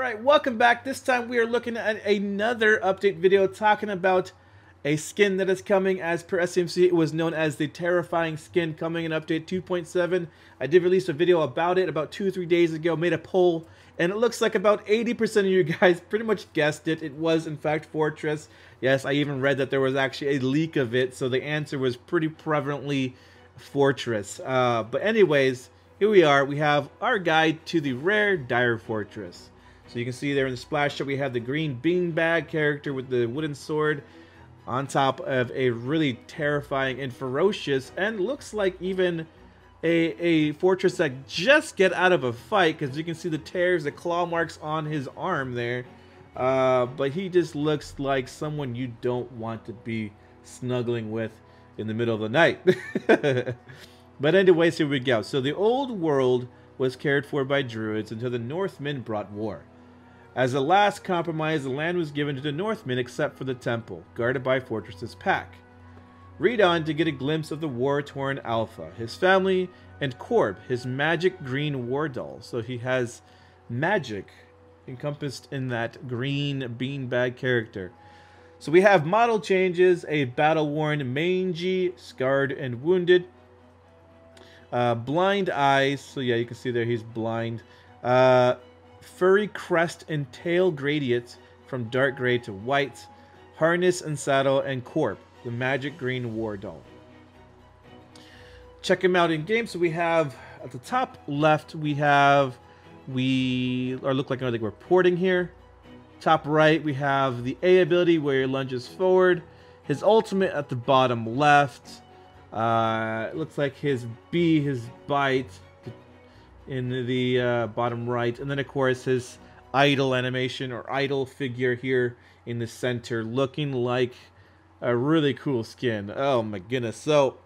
Alright, welcome back. This time we are looking at another update video talking about a skin that is coming. As per SMC, it was known as the Terrifying Skin, coming in update 2.7. I did release a video about it about 2 or 3 days ago, made a poll, and it looks like about 80% of you guys pretty much guessed it. It was in fact Fortress. Yes, I even read that there was actually a leak of it, so the answer was pretty prevalently Fortress. But anyways, here we are. We have our guide to the rare Dire Fortress. So you can see there in the splash shot we have the green beanbag character with the wooden sword on top of a really terrifying and ferocious, and looks like even a fortress that just get out of a fight, because you can see the tears, the claw marks on his arm there. But he just looks like someone you don't want to be snuggling with in the middle of the night. But anyways, here we go. So the old world was cared for by druids until the Northmen brought war. As a last compromise, the land was given to the Northmen except for the temple, guarded by Fortress's pack. Read on to get a glimpse of the war-torn Alpha, his family, and Corb, his magic green war doll. So he has magic encompassed in that green beanbag character. So we have model changes: a battle-worn, mangy, scarred, and wounded. Blind eyes, so yeah, you can see there he's blind. Furry crest and tail gradients from dark gray to white. Harness and saddle, and Corp, the magic green war doll. Check him out in game. So we have at the top left, we are look like we're porting here. Top right, we have the A ability where he lunges forward. His ultimate at the bottom left. It looks like his B, his bite, in the bottom right, and then of course his idle animation or idle figure here in the center, looking like a really cool skin. Oh my goodness. So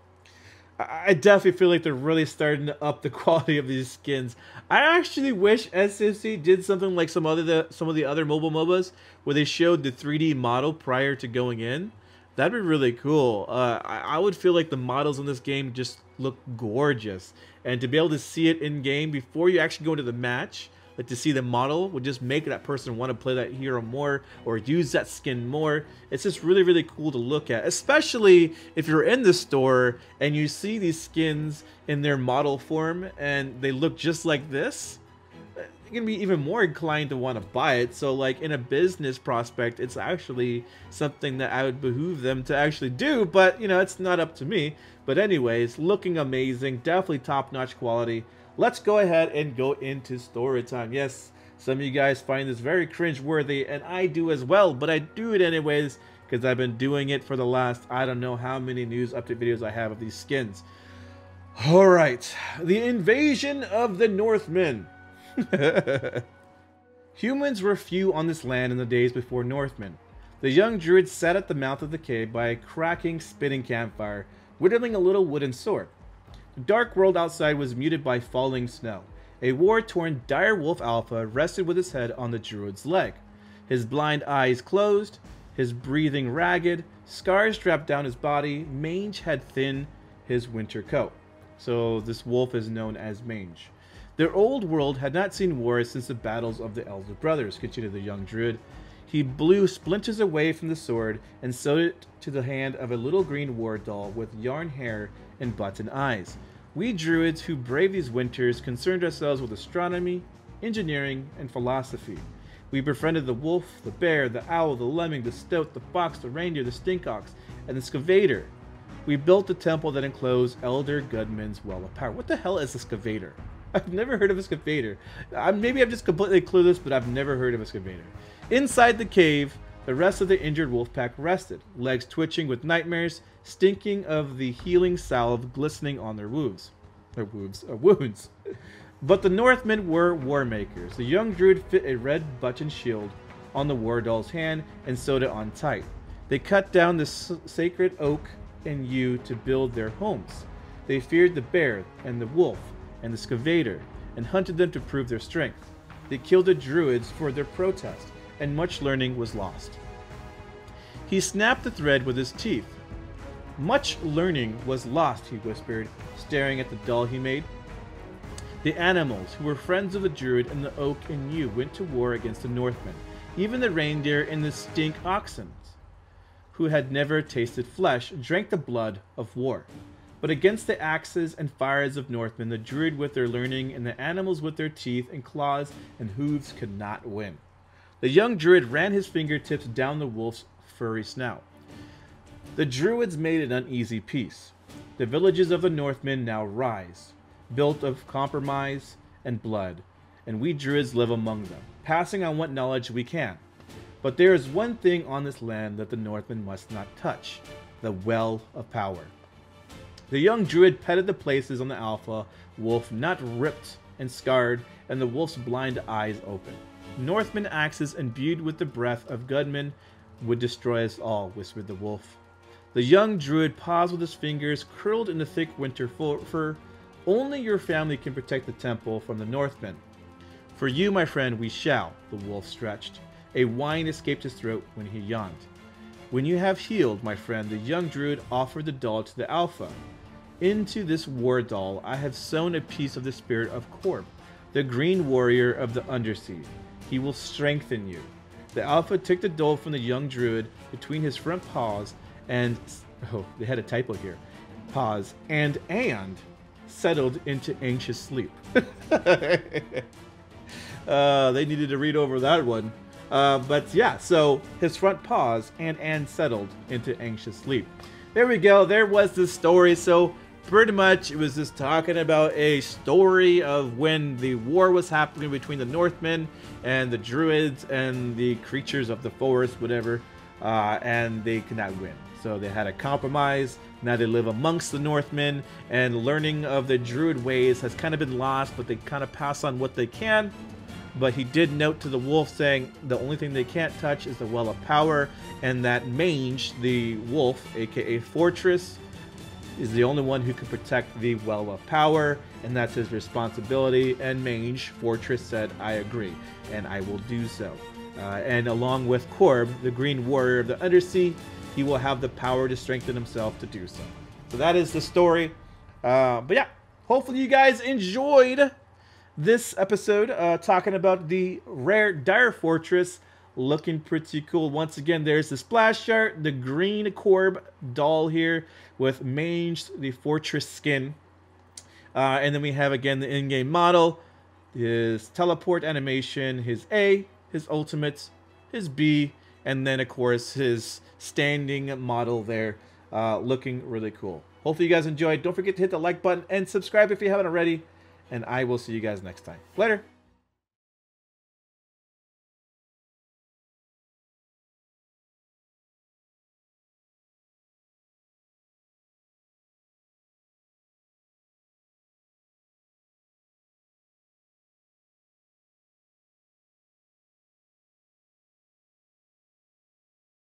I definitely feel like they're really starting to up the quality of these skins. I actually wish SMC did something like some of the other mobile MOBAs where they showed the 3D model prior to going in. That'd be really cool. I would feel like the models in this game just look gorgeous. And to be able to see it in game before you actually go into the match, like to see the model, would just make that person want to play that hero more or use that skin more. It's just really, really cool to look at. Especially if you're in the store and you see these skins in their model form and they look just like this. You're gonna be even more inclined to want to buy it. So like in a business prospect, it's actually something that I would behoove them to actually do, but you know, it's not up to me. But anyways, looking amazing, definitely top-notch quality. Let's go ahead and go into story time. Yes, some of you guys find this very cringe-worthy, and I do as well, but I do it anyways because I've been doing it for the last, I don't know how many news update videos I have of these skins. Alright, the invasion of the Northmen. Humans were few on this land in the days before Northmen. The young druid sat at the mouth of the cave by a cracking, spitting campfire, whittling a little wooden sword. The dark world outside was muted by falling snow. A war-torn dire wolf alpha rested with his head on the druid's leg, his blind eyes closed, his breathing ragged, scars strapped down his body. Mange had thinned his winter coat. So this wolf is known as Mange. Their old world had not seen war since the battles of the Elder Brothers, continued the young druid. He blew splinters away from the sword and sewed it to the hand of a little green war doll with yarn hair and button eyes. We druids who brave these winters concerned ourselves with astronomy, engineering, and philosophy. We befriended the wolf, the bear, the owl, the lemming, the stoat, the fox, the reindeer, the stinkox, and the scavator. We built the temple that enclosed Elder Gudmund's well of power. What the hell is a scavator? I've never heard of a scavator. Maybe I'm just completely clueless, but I've never heard of a scavator. Inside the cave, the rest of the injured wolf pack rested, legs twitching with nightmares, stinking of the healing salve glistening on their wounds. But the Northmen were war makers. The young druid fit a red button shield on the war doll's hand and sewed it on tight. They cut down the sacred oak and yew to build their homes. They feared the bear and the wolf and the scavator, and hunted them to prove their strength. They killed the druids for their protest, and much learning was lost. He snapped the thread with his teeth. Much learning was lost, he whispered, staring at the doll he made. The animals, who were friends of the druid and the oak and yew, went to war against the Northmen. Even the reindeer and the stink oxen, who had never tasted flesh, drank the blood of war. But against the axes and fires of Northmen, the druid with their learning and the animals with their teeth and claws and hooves could not win. The young druid ran his fingertips down the wolf's furry snout. The druids made an uneasy peace. The villages of the Northmen now rise, built of compromise and blood, and we druids live among them, passing on what knowledge we can. But there is one thing on this land that the Northmen must not touch, the Well of Power. The young druid petted the places on the alpha wolf, not ripped and scarred, and the wolf's blind eyes open. Northmen axes imbued with the breath of Gudman would destroy us all, whispered the wolf. The young druid paused with his fingers curled in the thick winter fur. Only your family can protect the temple from the Northmen. For you, my friend, we shall, the wolf stretched. A whine escaped his throat when he yawned. When you have healed, my friend, the young druid offered the doll to the alpha. Into this war doll I have sewn a piece of the spirit of Korb, the green warrior of the undersea. He will strengthen you. The alpha took the doll from the young druid between his front paws and... oh, they had a typo here. Paws and settled into anxious sleep. They needed to read over that one. But yeah, so his front paws and settled into anxious sleep. There we go. There was the story. So pretty much it was just talking about a story of when the war was happening between the Northmen and the druids and the creatures of the forest, whatever, and they could not win. So they had a compromise. Now they live amongst the Northmen, and learning of the druid ways has kind of been lost, but they kind of pass on what they can. But he did note to the wolf saying the only thing they can't touch is the Well of Power, and that Mange, the wolf, aka Fortress, is the only one who can protect the Well of Power, and that's his responsibility. And Mange, Fortress, said, I agree, and I will do so. And along with Korb, the green warrior of the undersea, he will have the power to strengthen himself to do so. So that is the story. But yeah, hopefully you guys enjoyed this episode talking about the rare Dire Fortress. Looking pretty cool. Once again, there's the splash art, the green Korb doll here with Mange, the fortress skin. And then we have again the in-game model, his teleport animation, his A, his ultimate, his B, and then of course his standing model there, looking really cool. Hopefully you guys enjoyed. Don't forget to hit the like button and subscribe if you haven't already, and I will see you guys next time. Later.